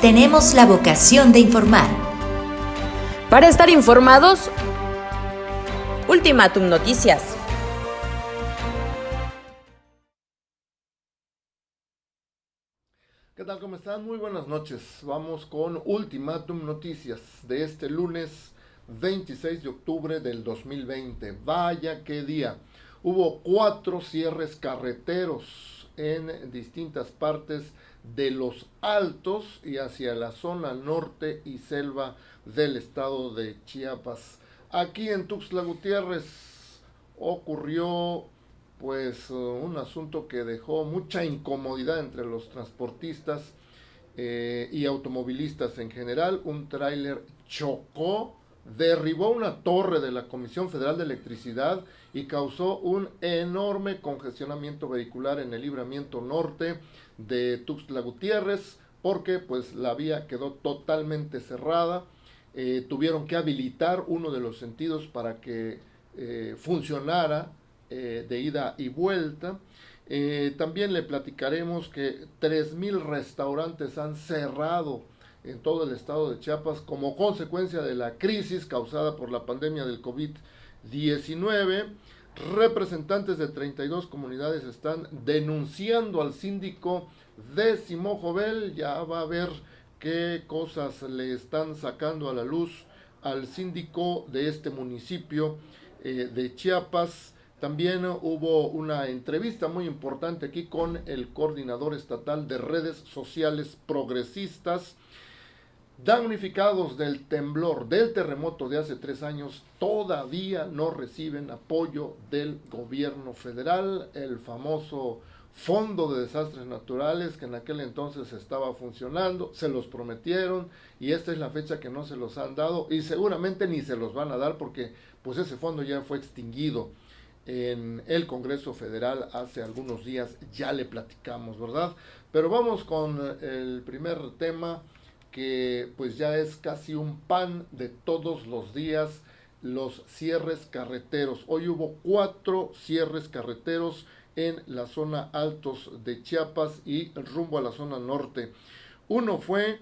tenemos la vocación de informar. Para estar informados, Ultimátum Noticias. ¿Qué tal? ¿Cómo están? Muy buenas noches. Vamos con Ultimátum Noticias de este lunes 26 de octubre del 2020. Vaya qué día. Hubo 4 cierres carreteros en distintas partes de los Altos y hacia la zona norte y selva del estado de Chiapas. Aquí en Tuxtla Gutiérrez ocurrió un asunto que dejó mucha incomodidad entre los transportistas y automovilistas en general. Un tráiler chocó, derribó una torre de la Comisión Federal de Electricidad y causó un enorme congestionamiento vehicular en el libramiento norte de Tuxtla Gutiérrez, porque pues la vía quedó totalmente cerrada. Tuvieron que habilitar uno de los sentidos para que funcionara de ida y vuelta. También le platicaremos que 3,000 restaurantes han cerrado en todo el estado de Chiapas como consecuencia de la crisis causada por la pandemia del COVID-19. Representantes de 32 comunidades están denunciando al síndico Décimo Jovel. Ya va a ver qué cosas le están sacando a la luz al síndico de este municipio de Chiapas. También hubo una entrevista muy importante aquí con el coordinador estatal de redes sociales progresistas. Damnificados del temblor, del terremoto de hace 3 años, todavía no reciben apoyo del gobierno federal. El famoso Fondo de Desastres Naturales, que en aquel entonces estaba funcionando, se los prometieron y esta es la fecha que no se los han dado y seguramente ni se los van a dar porque pues ese fondo ya fue extinguido en el Congreso Federal hace algunos días. Ya le platicamos, ¿verdad? Pero vamos con el primer tema, que pues ya es casi un pan de todos los días: los cierres carreteros. Hoy hubo 4 cierres carreteros en la zona Altos de Chiapas y rumbo a la zona norte. Uno fue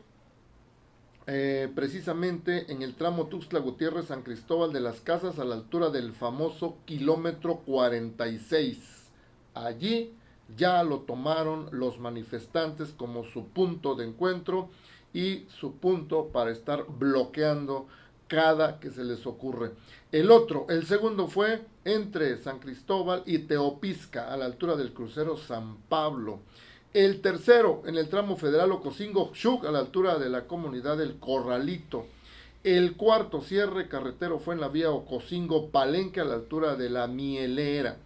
precisamente en el tramo Tuxtla Gutiérrez San Cristóbal de las Casas, a la altura del famoso kilómetro 46. Allí ya lo tomaron los manifestantes como su punto de encuentro y su punto para estar bloqueando cada que se les ocurre. El segundo fue entre San Cristóbal y Teopisca, a la altura del crucero San Pablo. El tercero, en el tramo federal Ocosingo-Xuc, a la altura de la comunidad del Corralito. El cuarto cierre carretero fue en la vía Ocosingo-Palenque, a la altura de la Mielera.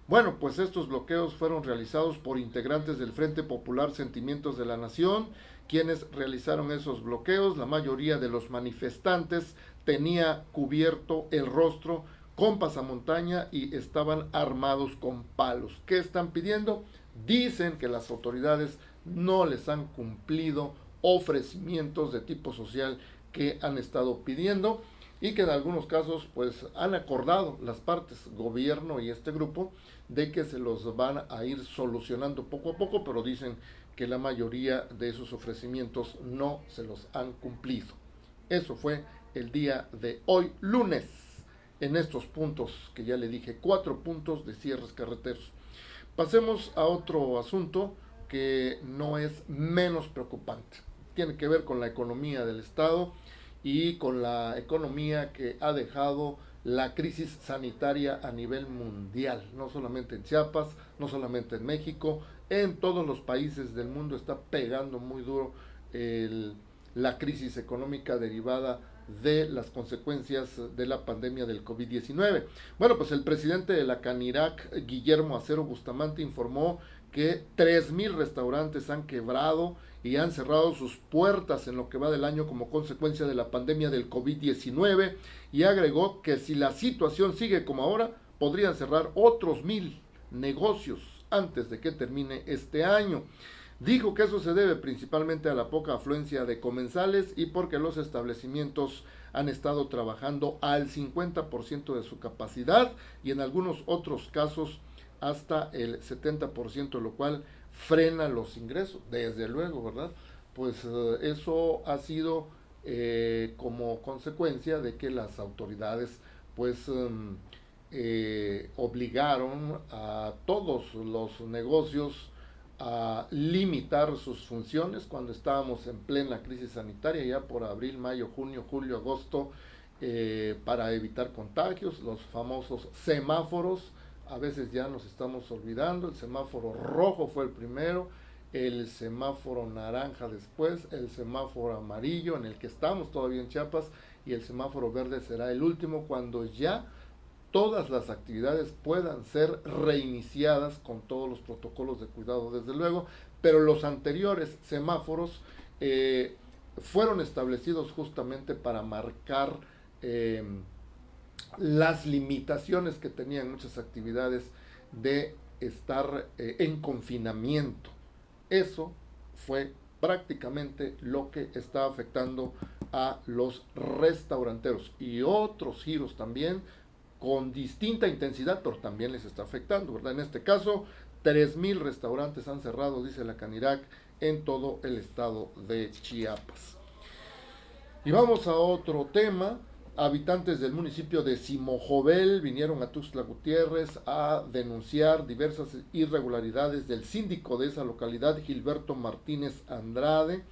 Bueno, pues estos bloqueos fueron realizados por integrantes del Frente Popular Sentimientos de la Nación, quienes realizaron esos bloqueos. La mayoría de los manifestantes tenía cubierto el rostro con pasamontaña y estaban armados con palos. ¿Qué están pidiendo? Dicen que las autoridades no les han cumplido ofrecimientos de tipo social que han estado pidiendo y que en algunos casos pues han acordado las partes, gobierno y este grupo, de que se los van a ir solucionando poco a poco, pero dicen que la mayoría de esos ofrecimientos no se los han cumplido. Eso fue el día de hoy, lunes, en estos puntos que ya le dije, 4 puntos de cierres carreteros. Pasemos a otro asunto que no es menos preocupante. Tiene que ver con la economía del Estado y con la economía que ha dejado la crisis sanitaria a nivel mundial. No solamente en Chiapas, no solamente en México, en todos los países del mundo está pegando muy duro la crisis económica derivada de las consecuencias de la pandemia del COVID-19. Bueno, pues el presidente de la Canirac, Guillermo Acero Bustamante, informó que 3,000 restaurantes han quebrado y han cerrado sus puertas en lo que va del año como consecuencia de la pandemia del COVID-19 y agregó que si la situación sigue como ahora, podrían cerrar otros 1,000 negocios antes de que termine este año. Dijo que eso se debe principalmente a la poca afluencia de comensales y porque los establecimientos han estado trabajando al 50% de su capacidad y en algunos otros casos hasta el 70%, lo cual frena los ingresos, desde luego, ¿verdad? pues eso ha sido como consecuencia de que las autoridades pues obligaron a todos los negocios a limitar sus funciones cuando estábamos en plena crisis sanitaria, ya por abril, mayo, junio, julio, agosto, para evitar contagios, los famosos semáforos. A veces ya nos estamos olvidando, el semáforo rojo fue el primero, el semáforo naranja después, el semáforo amarillo en el que estamos todavía en Chiapas, y el semáforo verde será el último cuando ya todas las actividades puedan ser reiniciadas con todos los protocolos de cuidado, desde luego, pero los anteriores semáforos fueron establecidos justamente para marcar las limitaciones que tenían muchas actividades de estar en confinamiento. Eso fue prácticamente lo que está afectando a los restauranteros, y otros giros también con distinta intensidad, pero también les está afectando, ¿verdad? En este caso, 3,000 restaurantes han cerrado, dice la Canirac, en todo el estado de Chiapas. Y vamos a otro tema. Habitantes del municipio de Simojovel vinieron a Tuxtla Gutiérrez a denunciar diversas irregularidades del síndico de esa localidad, Gilberto Martínez Andrade.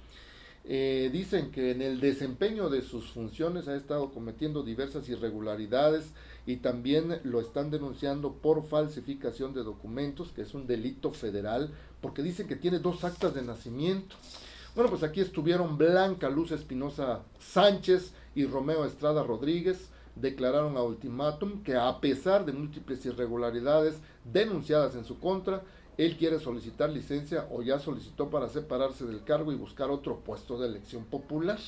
Dicen que en el desempeño de sus funciones ha estado cometiendo diversas irregularidades, y también lo están denunciando por falsificación de documentos, que es un delito federal, porque dicen que tiene 2 actas de nacimiento. Bueno, pues aquí estuvieron Blanca Luz Espinosa Sánchez y Romeo Estrada Rodríguez. Declararon a ultimátum que a pesar de múltiples irregularidades denunciadas en su contra, él quiere solicitar licencia o ya solicitó para separarse del cargo y buscar otro puesto de elección popular.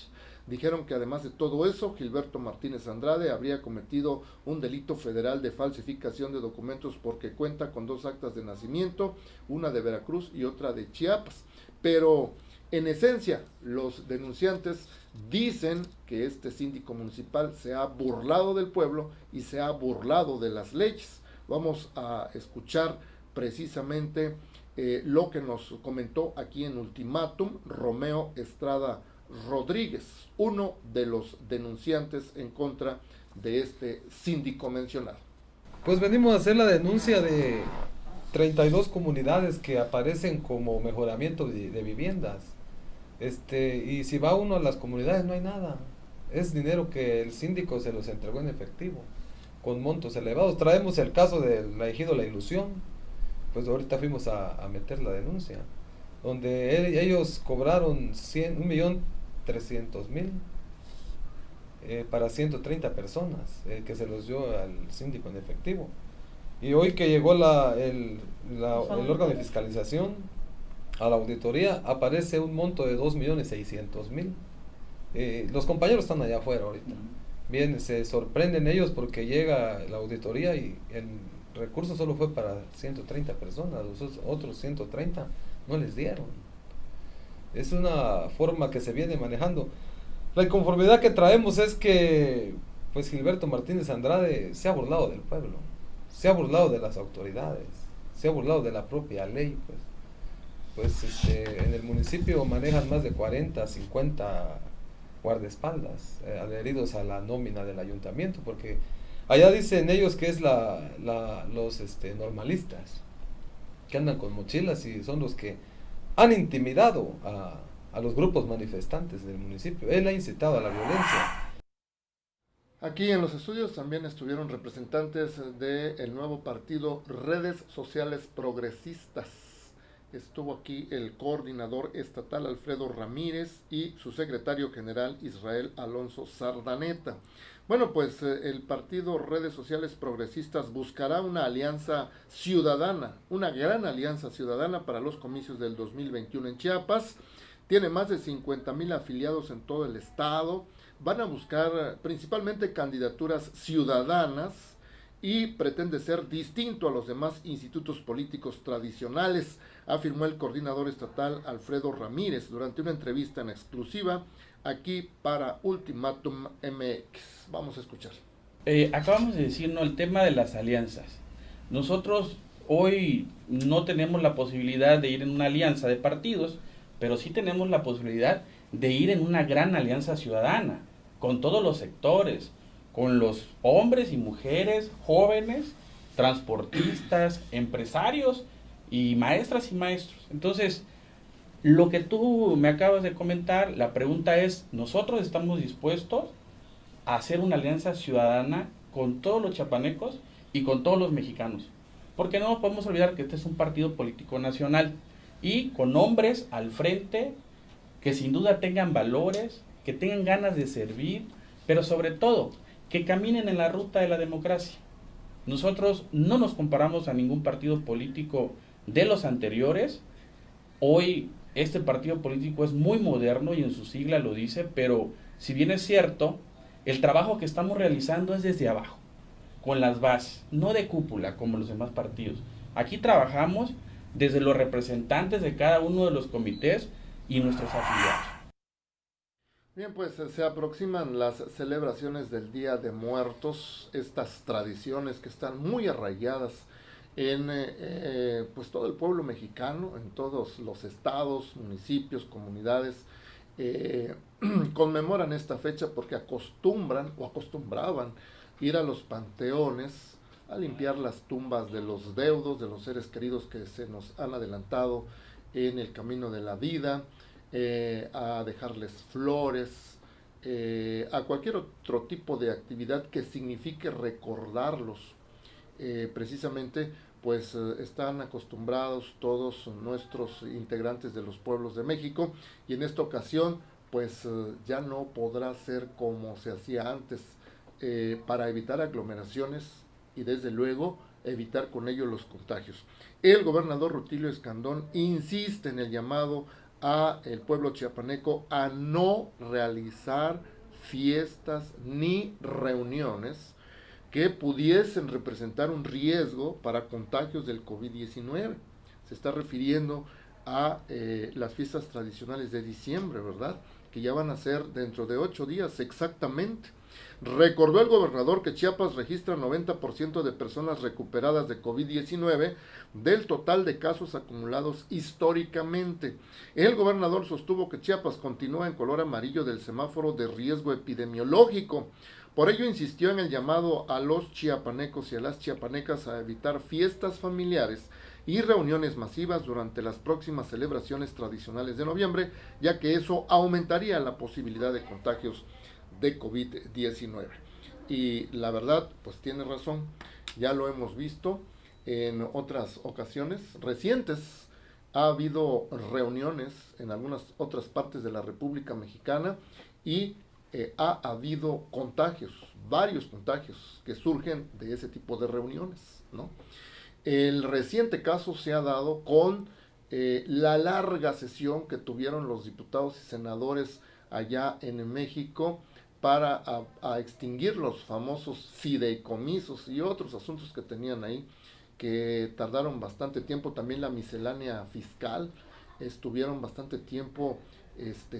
Dijeron que además de todo eso, Gilberto Martínez Andrade habría cometido un delito federal de falsificación de documentos porque cuenta con 2 actas de nacimiento, una de Veracruz y otra de Chiapas. Pero en esencia, los denunciantes dicen que este síndico municipal se ha burlado del pueblo y se ha burlado de las leyes. Vamos a escuchar precisamente lo que nos comentó aquí en ultimátum Romeo Estrada Rodríguez, uno de los denunciantes en contra de este síndico mencionado. Pues venimos a hacer la denuncia de 32 comunidades que aparecen como mejoramiento de viviendas. Y si va uno a las comunidades no hay nada. Es dinero que el síndico se los entregó en efectivo, con montos elevados. Traemos el caso del ejido La Ilusión, pues ahorita fuimos a meter la denuncia, donde ellos cobraron 1.300.000 para 130 personas, que se los dio al síndico en efectivo. Y hoy que llegó el órgano de fiscalización a la auditoría, aparece un monto de 2.600.000. Los compañeros están allá afuera ahorita. Bien, se sorprenden ellos porque llega la auditoría y el recurso solo fue para 130 personas, los otros 130 no les dieron. Es una forma que se viene manejando. La inconformidad que traemos es que pues Gilberto Martínez Andrade se ha burlado del pueblo, se ha burlado de las autoridades, se ha burlado de la propia ley. En el municipio manejan más de 40, 50 guardaespaldas adheridos a la nómina del ayuntamiento, porque allá dicen ellos que es los normalistas que andan con mochilas y son los que han intimidado a los grupos manifestantes del municipio. Él ha incitado a la violencia. Aquí en los estudios también estuvieron representantes del nuevo partido Redes Sociales Progresistas. Estuvo aquí el coordinador estatal Alfredo Ramírez y su secretario general Israel Alonso Sardaneta. Bueno, pues el partido Redes Sociales Progresistas buscará una alianza ciudadana, una gran alianza ciudadana para los comicios del 2021 en Chiapas. Tiene más de 50,000 afiliados en todo el estado. Van a buscar principalmente candidaturas ciudadanas y pretende ser distinto a los demás institutos políticos tradicionales, afirmó el coordinador estatal Alfredo Ramírez durante una entrevista en exclusiva aquí para Ultimátum MX. Vamos a escuchar. Acabamos de decir, ¿no?, el tema de las alianzas. Nosotros hoy no tenemos la posibilidad de ir en una alianza de partidos, pero sí tenemos la posibilidad de ir en una gran alianza ciudadana, con todos los sectores, con los hombres y mujeres, jóvenes, transportistas, empresarios y maestras y maestros. Entonces, lo que tú me acabas de comentar, la pregunta es, ¿nosotros estamos dispuestos a hacer una alianza ciudadana con todos los chiapanecos y con todos los mexicanos? Porque no podemos olvidar que este es un partido político nacional y con hombres al frente que sin duda tengan valores, que tengan ganas de servir, pero sobre todo que caminen en la ruta de la democracia. Nosotros no nos comparamos a ningún partido político de los anteriores. Hoy este partido político es muy moderno y en su sigla lo dice, pero si bien es cierto, el trabajo que estamos realizando es desde abajo, con las bases, no de cúpula como los demás partidos. Aquí trabajamos desde los representantes de cada uno de los comités y nuestros afiliados. Bien, pues se aproximan las celebraciones del Día de Muertos, estas tradiciones que están muy arraigadas en pues todo el pueblo mexicano, en todos los estados, municipios, comunidades, conmemoran esta fecha porque acostumbran o acostumbraban ir a los panteones a limpiar las tumbas de los deudos, de los seres queridos que se nos han adelantado en el camino de la vida, a dejarles flores, a cualquier otro tipo de actividad que signifique recordarlos. Precisamente pues están acostumbrados todos nuestros integrantes de los pueblos de México, y en esta ocasión pues ya no podrá ser como se hacía antes, para evitar aglomeraciones y desde luego evitar con ello los contagios. El gobernador Rutilio Escandón insiste en el llamado a el pueblo chiapaneco a no realizar fiestas ni reuniones que pudiesen representar un riesgo para contagios del COVID-19. Se está refiriendo a las fiestas tradicionales de diciembre, ¿verdad? Que ya van a ser dentro de 8 días exactamente. Recordó el gobernador que Chiapas registra 90% de personas recuperadas de COVID-19 del total de casos acumulados históricamente. El gobernador sostuvo que Chiapas continúa en color amarillo del semáforo de riesgo epidemiológico. Por ello insistió en el llamado a los chiapanecos y a las chiapanecas a evitar fiestas familiares y reuniones masivas durante las próximas celebraciones tradicionales de noviembre, ya que eso aumentaría la posibilidad de contagios de COVID-19. Y la verdad, pues tiene razón, ya lo hemos visto en otras ocasiones recientes. Ha habido reuniones en algunas otras partes de la República Mexicana y ha habido contagios, varios contagios que surgen de ese tipo de reuniones, ¿no? El reciente caso se ha dado con la larga sesión que tuvieron los diputados y senadores allá en México para a extinguir los famosos fideicomisos y otros asuntos que tenían ahí, que tardaron bastante tiempo. También la miscelánea fiscal, estuvieron bastante tiempo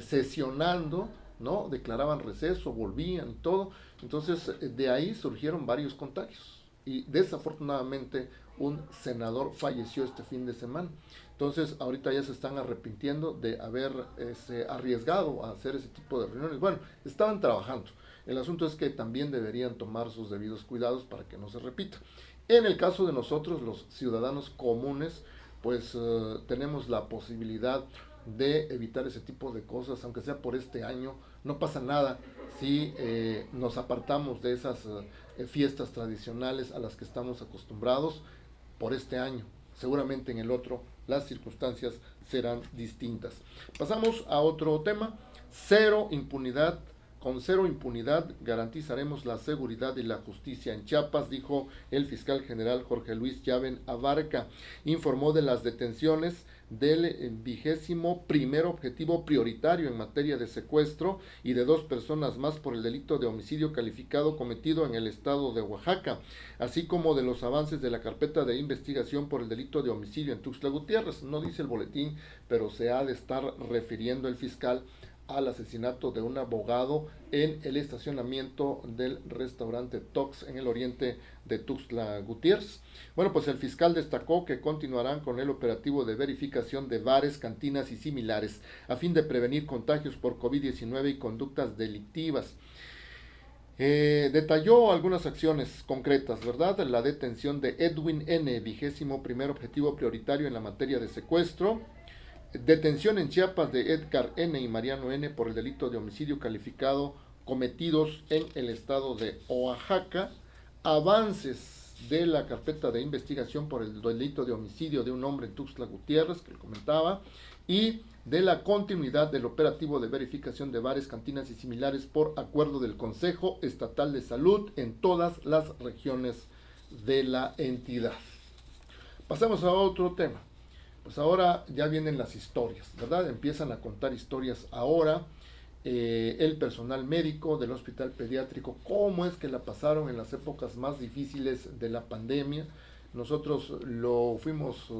sesionando, ¿no? Declaraban receso, volvían y todo. Entonces de ahí surgieron varios contagios y desafortunadamente un senador falleció este fin de semana. Entonces ahorita ya se están arrepintiendo de haber arriesgado a hacer ese tipo de reuniones. Bueno, estaban trabajando. El asunto es que también deberían tomar sus debidos cuidados para que no se repita. En el caso de nosotros, los ciudadanos comunes, pues tenemos la posibilidad de evitar ese tipo de cosas, aunque sea por este año. No pasa nada si nos apartamos de esas fiestas tradicionales a las que estamos acostumbrados por este año. Seguramente en el otro las circunstancias serán distintas. Pasamos a otro tema. Cero impunidad. Con cero impunidad garantizaremos la seguridad y la justicia en Chiapas, dijo el fiscal general Jorge Luis Llaven Abarca. Informó de las detenciones del 21º objetivo prioritario en materia de secuestro y de 2 personas más por el delito de homicidio calificado cometido en el estado de Oaxaca, así como de los avances de la carpeta de investigación por el delito de homicidio en Tuxtla Gutiérrez. No dice el boletín, pero se ha de estar refiriendo el fiscal al asesinato de un abogado en el estacionamiento del restaurante Tox en el oriente de Tuxtla Gutiérrez. Bueno, pues el fiscal destacó que continuarán con el operativo de verificación de bares, cantinas y similares a fin de prevenir contagios por COVID-19 y conductas delictivas. Detalló algunas acciones concretas, ¿verdad? La detención de Edwin N., 21º objetivo prioritario en la materia de secuestro. Detención en Chiapas de Edgar N. y Mariano N. por el delito de homicidio calificado cometidos en el estado de Oaxaca. Avances de la carpeta de investigación por el delito de homicidio de un hombre en Tuxtla Gutiérrez, que le comentaba, y de la continuidad del operativo de verificación de bares, cantinas y similares por acuerdo del Consejo Estatal de Salud en todas las regiones de la entidad. Pasamos a otro tema. Pues ahora ya vienen las historias, ¿verdad? Empiezan a contar historias ahora. El personal médico del hospital pediátrico, cómo es que la pasaron en las épocas más difíciles de la pandemia. Nosotros lo fuimos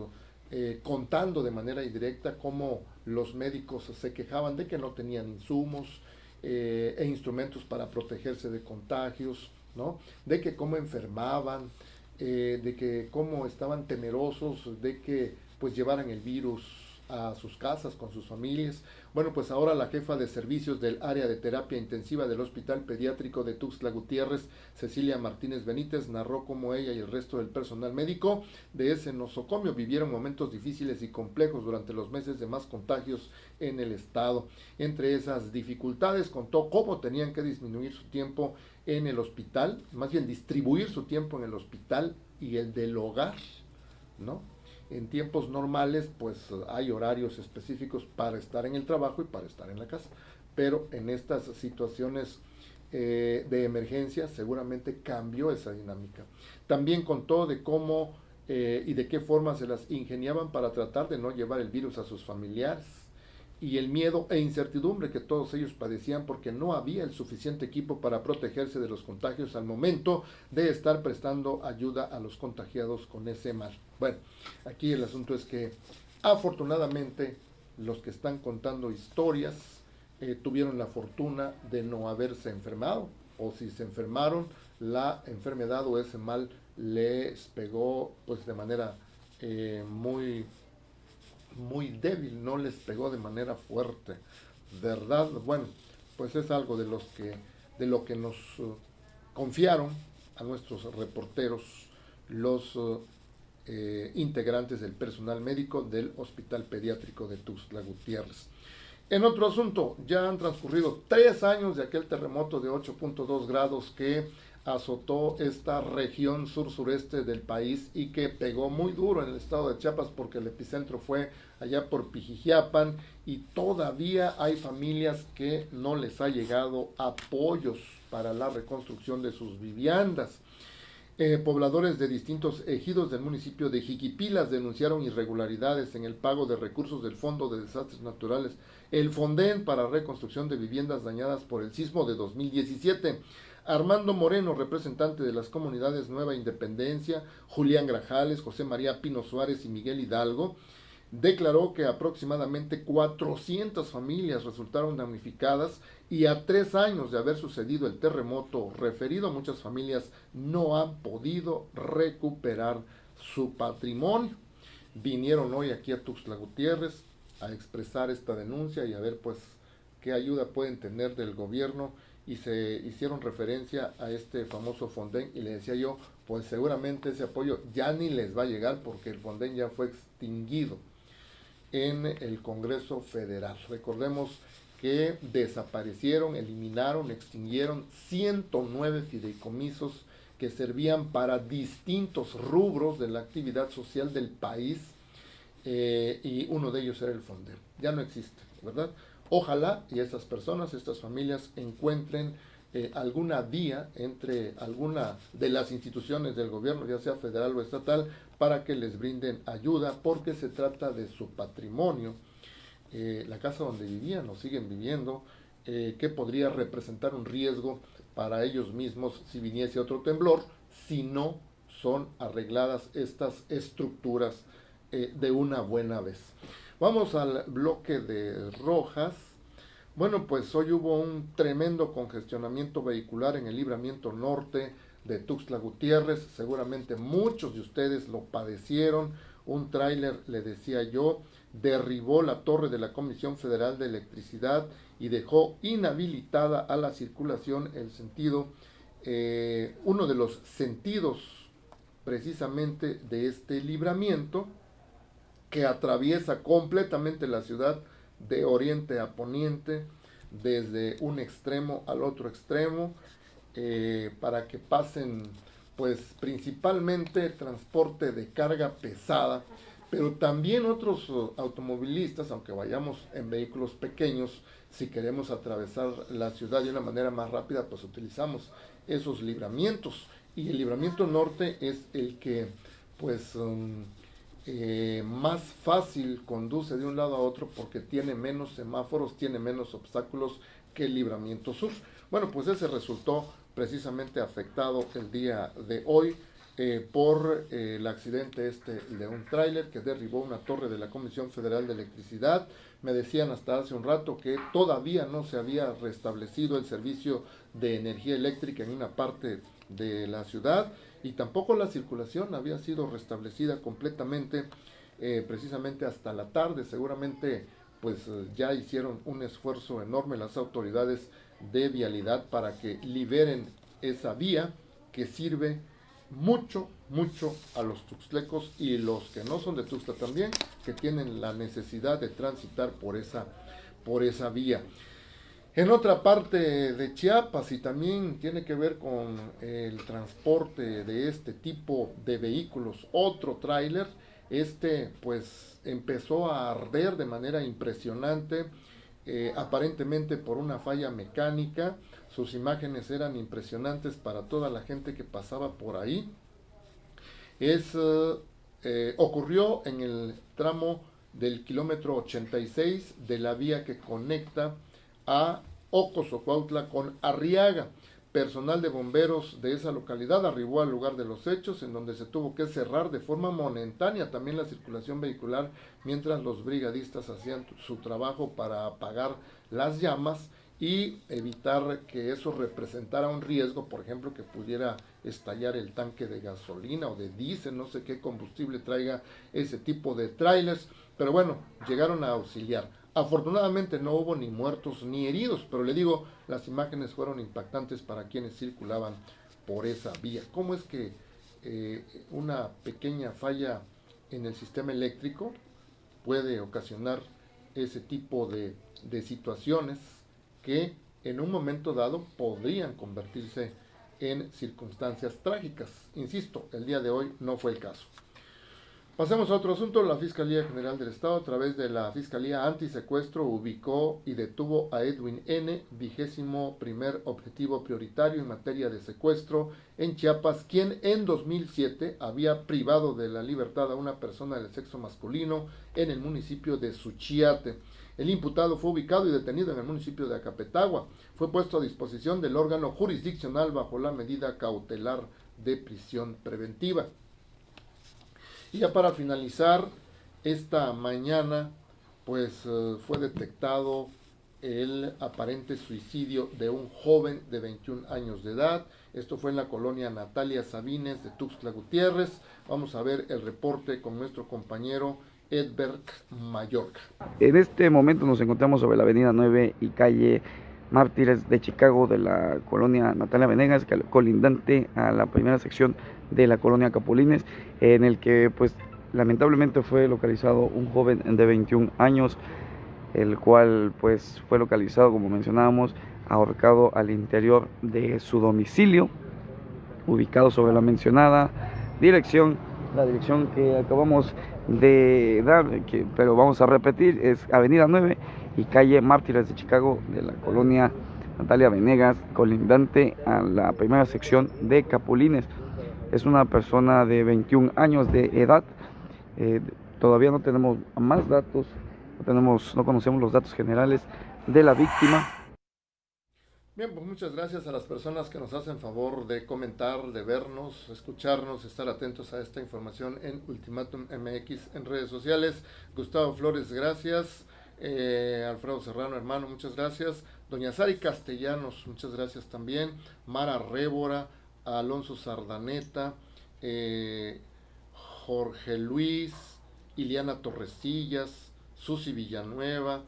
contando de manera indirecta cómo los médicos se quejaban de que no tenían insumos e instrumentos para protegerse de contagios, ¿no? De que cómo enfermaban, de que cómo estaban temerosos de que pues llevaran el virus a sus casas con sus familias. Bueno, pues ahora la jefa de servicios del área de terapia intensiva del Hospital Pediátrico de Tuxtla Gutiérrez, Cecilia Martínez Benítez, narró cómo ella y el resto del personal médico de ese nosocomio vivieron momentos difíciles y complejos durante los meses de más contagios en el estado. Entre esas dificultades contó cómo tenían que disminuir su tiempo en el hospital, más bien distribuir su tiempo en el hospital y el del hogar, ¿no? En tiempos normales, pues hay horarios específicos para estar en el trabajo y para estar en la casa. Pero en estas situaciones de emergencia seguramente cambió esa dinámica. También contó de cómo y de qué forma se las ingeniaban para tratar de no llevar el virus a sus familiares. Y el miedo e incertidumbre que todos ellos padecían porque no había el suficiente equipo para protegerse de los contagios al momento de estar prestando ayuda a los contagiados con ese mal. Bueno, aquí el asunto es que afortunadamente los que están contando historias tuvieron la fortuna de no haberse enfermado, o si se enfermaron, la enfermedad o ese mal les pegó pues de manera muy débil, no les pegó de manera fuerte, ¿verdad? Bueno, pues es algo de lo que nos confiaron a nuestros reporteros los integrantes del personal médico del Hospital Pediátrico de Tuxtla Gutiérrez. En otro asunto, ya han transcurrido 3 años de aquel terremoto de 8.2 grados que azotó esta región sur-sureste del país y que pegó muy duro en el estado de Chiapas porque el epicentro fue allá por Pijijiapan y todavía hay familias que no les ha llegado apoyos para la reconstrucción de sus viviendas. Pobladores de distintos ejidos del municipio de Jiquipilas denunciaron irregularidades en el pago de recursos del Fondo de Desastres Naturales, el Fonden, para reconstrucción de viviendas dañadas por el sismo de 2017. Armando Moreno, representante de las comunidades Nueva Independencia, Julián Grajales, José María Pino Suárez y Miguel Hidalgo, declaró que aproximadamente 400 familias resultaron damnificadas y a 3 años de haber sucedido el terremoto referido, muchas familias no han podido recuperar su patrimonio. Vinieron hoy aquí a Tuxtla Gutiérrez a expresar esta denuncia y a ver pues qué ayuda pueden tener del gobierno, y se hicieron referencia a este famoso Fonden y le decía yo, pues seguramente ese apoyo ya ni les va a llegar porque el Fonden ya fue extinguido en el Congreso Federal. Recordemos que desaparecieron, eliminaron, extinguieron 109 fideicomisos que servían para distintos rubros de la actividad social del país y uno de ellos era el Fonden. Ya no existe, ¿verdad? Ojalá y estas personas, estas familias encuentren alguna vía entre alguna de las instituciones del gobierno, ya sea federal o estatal, para que les brinden ayuda, porque se trata de su patrimonio, la casa donde vivían o siguen viviendo, que podría representar un riesgo para ellos mismos si viniese otro temblor, si no son arregladas estas estructuras de una buena vez. Vamos al bloque de Rojas. Bueno, pues hoy hubo un tremendo congestionamiento vehicular en el libramiento norte de Tuxtla Gutiérrez. Seguramente muchos de ustedes lo padecieron. Un tráiler, le decía yo, derribó la torre de la Comisión Federal de Electricidad y dejó inhabilitada a la circulación el sentido, uno de los sentidos precisamente de este libramiento, que atraviesa completamente la ciudad de oriente a poniente, desde un extremo al otro extremo, para que pasen pues principalmente transporte de carga pesada, pero también otros automovilistas, aunque vayamos en vehículos pequeños, si queremos atravesar la ciudad de una manera más rápida, pues utilizamos esos libramientos, y el libramiento norte es el que pues más fácil conduce de un lado a otro, porque tiene menos semáforos, tiene menos obstáculos que el libramiento sur. Bueno, pues ese resultó precisamente afectado el día de hoy por el accidente de un tráiler que derribó una torre de la Comisión Federal de Electricidad. Me decían hasta hace un rato que todavía no se había restablecido el servicio de energía eléctrica en una parte de la ciudad, y tampoco la circulación había sido restablecida completamente, precisamente hasta la tarde. Seguramente pues ya hicieron un esfuerzo enorme las autoridades de vialidad para que liberen esa vía que sirve mucho a los tuxtlecos, y los que no son de Tuxtla también, que tienen la necesidad de transitar por esa vía. En otra parte de Chiapas, y también tiene que ver con el transporte de este tipo de vehículos, otro tráiler, pues empezó a arder de manera impresionante, aparentemente por una falla mecánica. Sus imágenes eran impresionantes para toda la gente que pasaba por ahí. Ocurrió en el tramo del kilómetro 86 de la vía que conecta a Ocosocuautla con Arriaga. Personal de bomberos de esa localidad arribó al lugar de los hechos, en donde se tuvo que cerrar de forma momentánea también la circulación vehicular, mientras los brigadistas hacían su trabajo para apagar las llamas y evitar que eso representara un riesgo, por ejemplo, que pudiera estallar el tanque de gasolina o de diésel, no sé qué combustible traiga ese tipo de trailers. Pero bueno, llegaron a auxiliar. Afortunadamente no hubo ni muertos ni heridos, pero le digo, las imágenes fueron impactantes para quienes circulaban por esa vía. ¿Cómo es que una pequeña falla en el sistema eléctrico puede ocasionar ese tipo de situaciones que en un momento dado podrían convertirse en circunstancias trágicas? Insisto, el día de hoy no fue el caso. Pasemos a otro asunto. La Fiscalía General del Estado, a través de la Fiscalía Antisecuestro, ubicó y detuvo a Edwin N., 21º objetivo prioritario en materia de secuestro en Chiapas, quien en 2007 había privado de la libertad a una persona del sexo masculino en el municipio de Suchiate. El imputado fue ubicado y detenido en el municipio de Acapetagua. Fue puesto a disposición del órgano jurisdiccional bajo la medida cautelar de prisión preventiva. Y ya para finalizar, esta mañana pues fue detectado el aparente suicidio de un joven de 21 años de edad. Esto fue en la colonia Natalia Sabines de Tuxtla Gutiérrez. Vamos a ver el reporte con nuestro compañero Edberg Mayorga. En este momento nos encontramos sobre la avenida 9 y calle Mártires de Chicago de la colonia Natalia Venegas, colindante a la primera sección de la colonia Capulines, en el que pues lamentablemente fue localizado un joven de 21 años, el cual pues fue localizado, como mencionábamos, ahorcado al interior de su domicilio, ubicado sobre la mencionada dirección, la dirección que acabamos de dar, pero vamos a repetir, es avenida 9 y calle Mártires de Chicago de la colonia Natalia Venegas, colindante a la primera sección de Capulines. Es una persona de 21 años de edad. Todavía no tenemos más datos, no conocemos los datos generales de la víctima. Bien, pues muchas gracias a las personas que nos hacen favor de comentar, de vernos, escucharnos, estar atentos a esta información en Ultimatum MX en redes sociales. Gustavo Flores, gracias. Alfredo Serrano, hermano, muchas gracias. Doña Sari Castellanos, muchas gracias también. Mara Révora, Alonso Sardaneta, Jorge Luis, Iliana Torresillas, Susi Villanueva,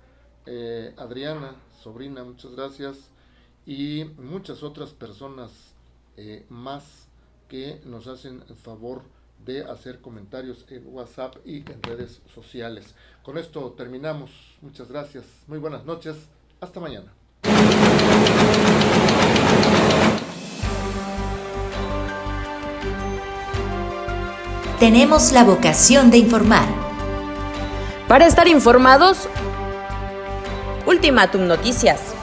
Adriana, sobrina, muchas gracias. Y muchas otras personas más que nos hacen el favor de hacer comentarios en WhatsApp y en redes sociales. Con esto terminamos. Muchas gracias. Muy buenas noches. Hasta mañana. Tenemos la vocación de informar. Para estar informados, Ultimátum Noticias.